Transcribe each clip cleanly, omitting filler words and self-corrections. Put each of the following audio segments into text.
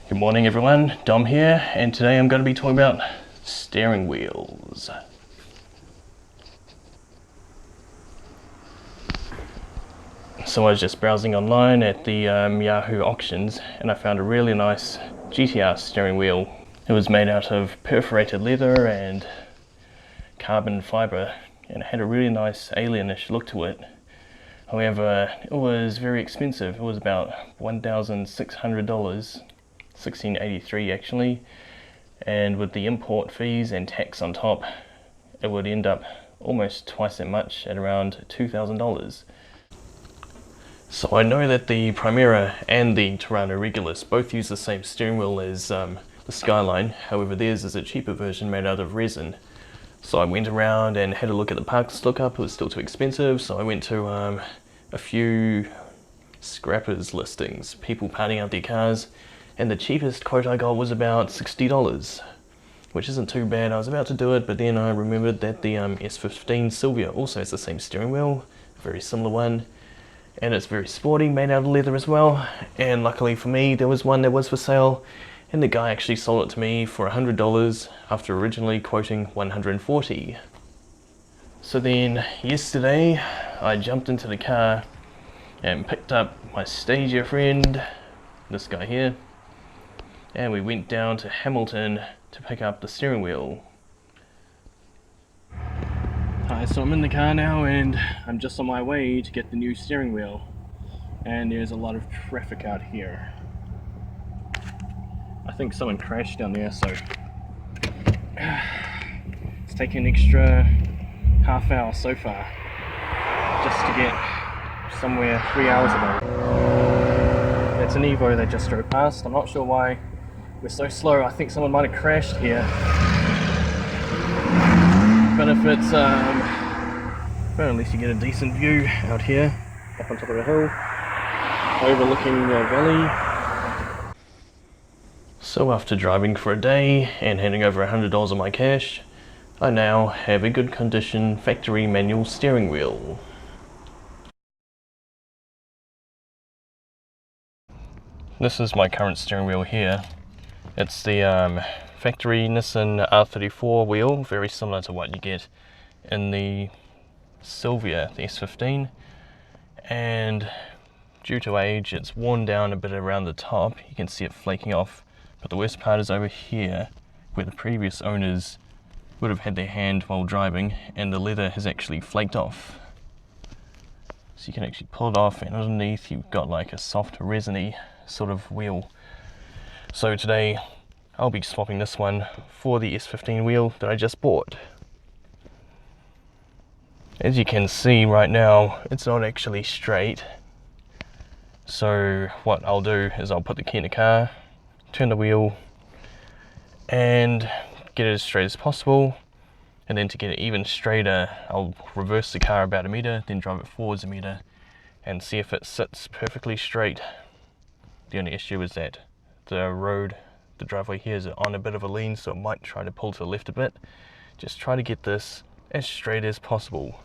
Good morning everyone, Dom here, and today I'm going to be talking about steering wheels. So I was just browsing online at the Yahoo auctions and I found a really nice GTR steering wheel. It was made out of perforated leather and carbon fibre and it had a really nice alienish look to it. However, it was very expensive. It was about $1,600, $1,683 actually, and with the import fees and tax on top, it would end up almost twice that much at around $2,000. So I know that the Primera and the Toronto Regulus both use the same steering wheel as the Skyline, however theirs is a cheaper version made out of resin. So I went around and had a look at the parts lookup. It was still too expensive, so I went to a few scrappers listings, people parting out their cars, and the cheapest quote I got was about $60, which isn't too bad. I was about to do it, but then I remembered that the S15 Silvia also has the same steering wheel, a very similar one, and it's very sporty, made out of leather as well. And luckily for me, there was one that was for sale, and the guy actually sold it to me for $100 after originally quoting $140. So then yesterday I jumped into the car and picked up my stagiaire friend, this guy here, and we went down to Hamilton to pick up the steering wheel. Hi, so I'm in the car now and I'm just on my way to get the new steering wheel, and there's a lot of traffic out here. I think someone crashed down there, so it's taken an extra half hour so far just to get somewhere 3 hours ago. It's an Evo that just drove past. I'm not sure why we're so slow. I think someone might have crashed here. But if it's well, at least you get a decent view out here, up on top of a hill, overlooking the valley. So after driving for a day and handing over $100 of my cash, I now have a good condition factory manual steering wheel. This is my current steering wheel here. It's the factory Nissan R34 wheel, very similar to what you get in the Silvia, the S15, and due to age it's worn down a bit around the top. You can see it flaking off, but the worst part is over here where the previous owners would have had their hand while driving and the leather has actually flaked off. So you can actually pull it off, and underneath you've got like a soft resiny sort of wheel. So today I'll be swapping this one for the S15 wheel that I just bought. As you can see right now, it's not actually straight. So what I'll do is I'll put the key in the car, turn the wheel, and get it as straight as possible. And then to get it even straighter, I'll reverse the car about a meter, then drive it forwards a meter, and see if it sits perfectly straight. The only issue is that the driveway here is on a bit of a lean, so it might try to pull to the left a bit. Just try to get this as straight as possible.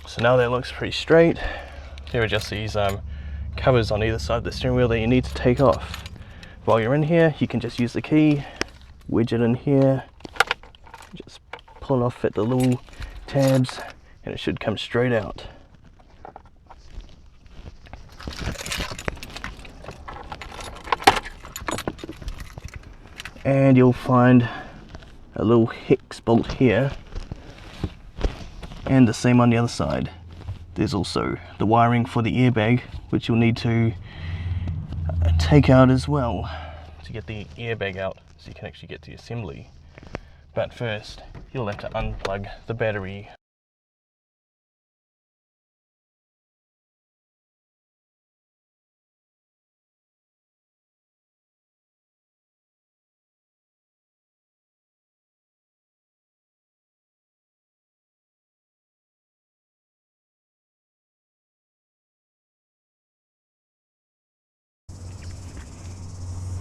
So now that looks pretty straight. There are just these covers on either side of the steering wheel that you need to take off. While you're in here, you can just use the key, wedge it in here, just pull off at the little tabs, and it should come straight out. And you'll find a little hex bolt here, and the same on the other side. There's also the wiring for the airbag, which you'll need to take out as well to get the airbag out so you can actually get the assembly. But first, you'll have to unplug the battery.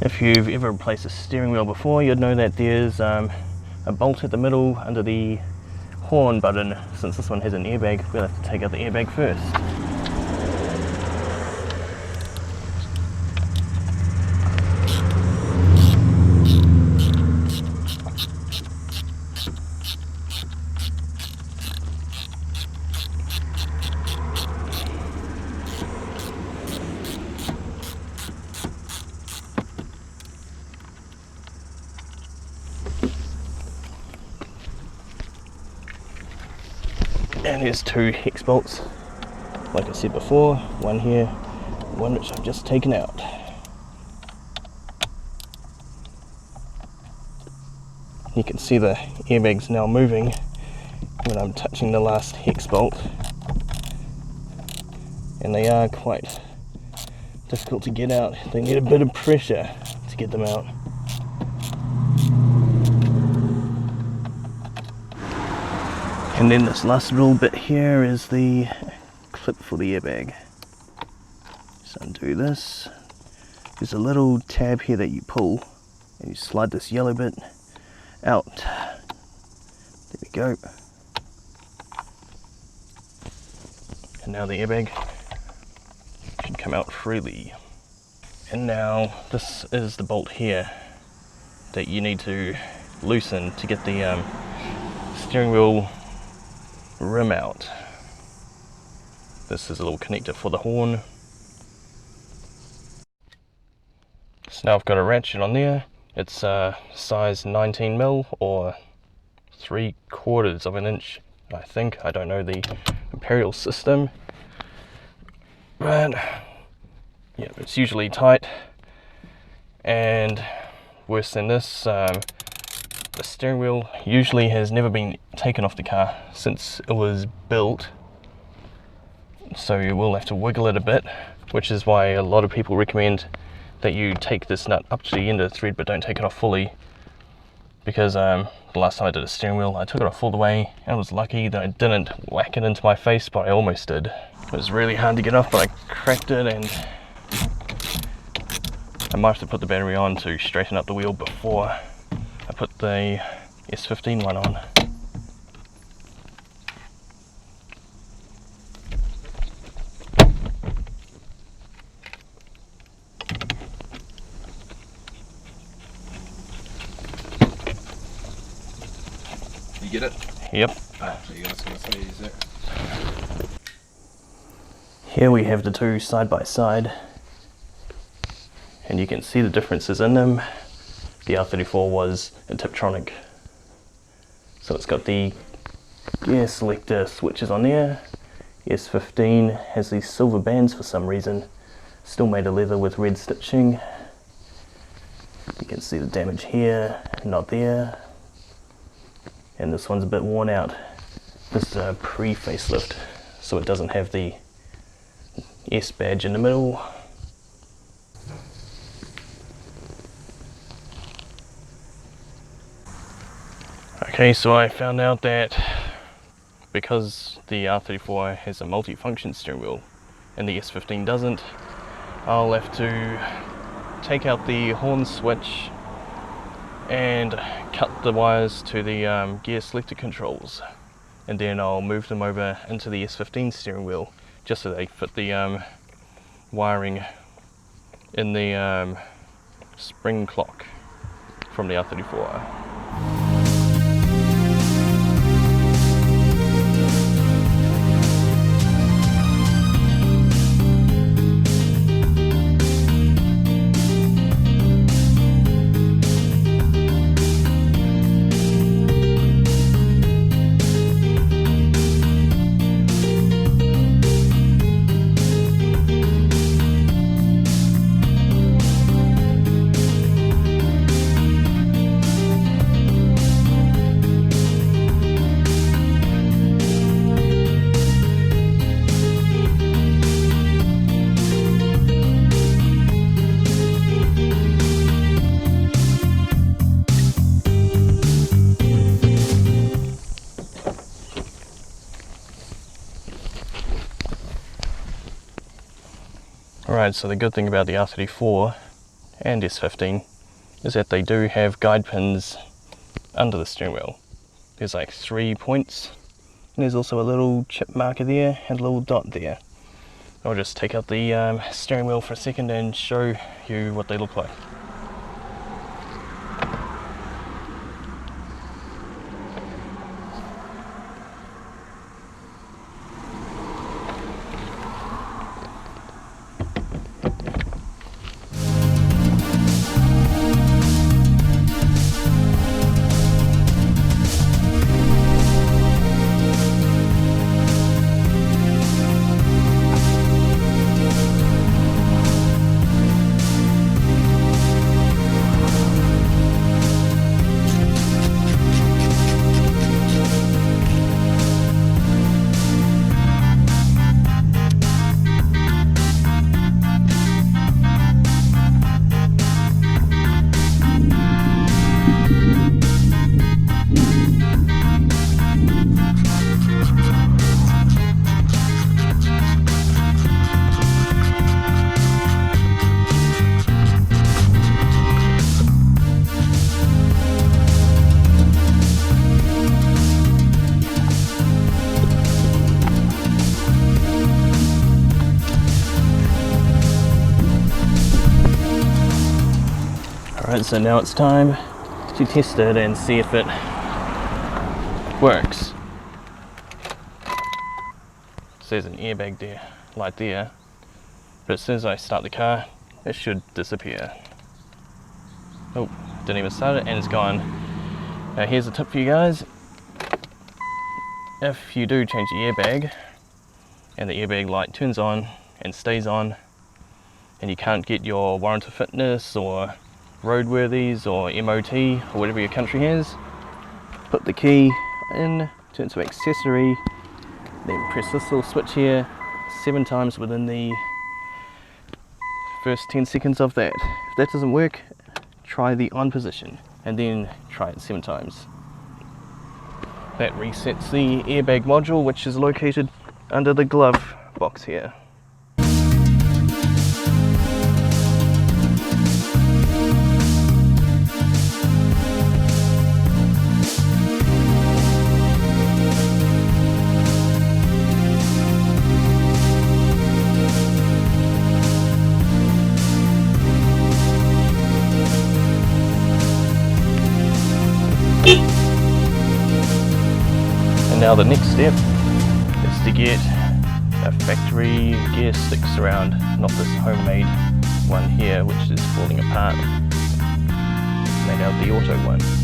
If you've ever replaced a steering wheel before, you'd know that there's a bolt at the middle under the horn button. Since this one has an airbag, we'll have to take out the airbag first. And there's two hex bolts, like I said before, one here, one which I've just taken out. You can see the airbag's now moving when I'm touching the last hex bolt, and they are quite difficult to get out. They need a bit of pressure to get them out. And then this last little bit here is the clip for the airbag. Just undo this. There's a little tab here that you pull, and you slide this yellow bit out. There we go. And now the airbag should come out freely. And now this is the bolt here that you need to loosen to get the steering wheel rim out. This is a little connector for the horn. So now I've got a ratchet on there. It's size 19mm or 3/4 of an inch, I think. I don't know the imperial system, but yeah, it's usually tight. And worse than this, the steering wheel usually has never been taken off the car since it was built, so you will have to wiggle it a bit, which is why a lot of people recommend that you take this nut up to the end of the thread but don't take it off fully, because the last time I did a steering wheel I took it off all the way and I was lucky that I didn't whack it into my face, but I almost did. It was really hard to get off, but I cracked it, and I might have to put the battery on to straighten up the wheel before I put the S15 one on. You get it? Yep. Ah, so you guys gonna say use it. Here we have the two side by side, and you can see the differences in them. The R34 was a Tiptronic, so it's got the gear selector switches on there. The S15 has these silver bands for some reason, still made of leather with red stitching. You can see the damage here, not there. And this one's a bit worn out. This is a pre-facelift, so it doesn't have the S badge in the middle. Okay, so I found out that because the R34 has a multi-function steering wheel and the S15 doesn't, I'll have to take out the horn switch and cut the wires to the gear selector controls, and then I'll move them over into the S15 steering wheel just so they fit the wiring in the spring clock from the R34. Alright, so the good thing about the R34 and S15 is that they do have guide pins under the steering wheel. There's like 3 points, and there's also a little chip marker there and a little dot there. I'll just take out the steering wheel for a second and show you what they look like. Alright, so now it's time to test it and see if it works. So there's an airbag there, light there, but as soon as I start the car, it should disappear. Oh, didn't even start it and it's gone. Now here's a tip for you guys. If you do change the airbag and the airbag light turns on and stays on, and you can't get your warrant of fitness or roadworthies or MOT or whatever your country has, put the key in, turn to accessory, then press this little switch here 7 times within the first 10 seconds of that. If that doesn't work, try the on position and then try it 7 times. That resets the airbag module, which is located under the glove box here. And now the next step is to get a factory gear stick surround, not this homemade one here which is falling apart, made out of the auto one.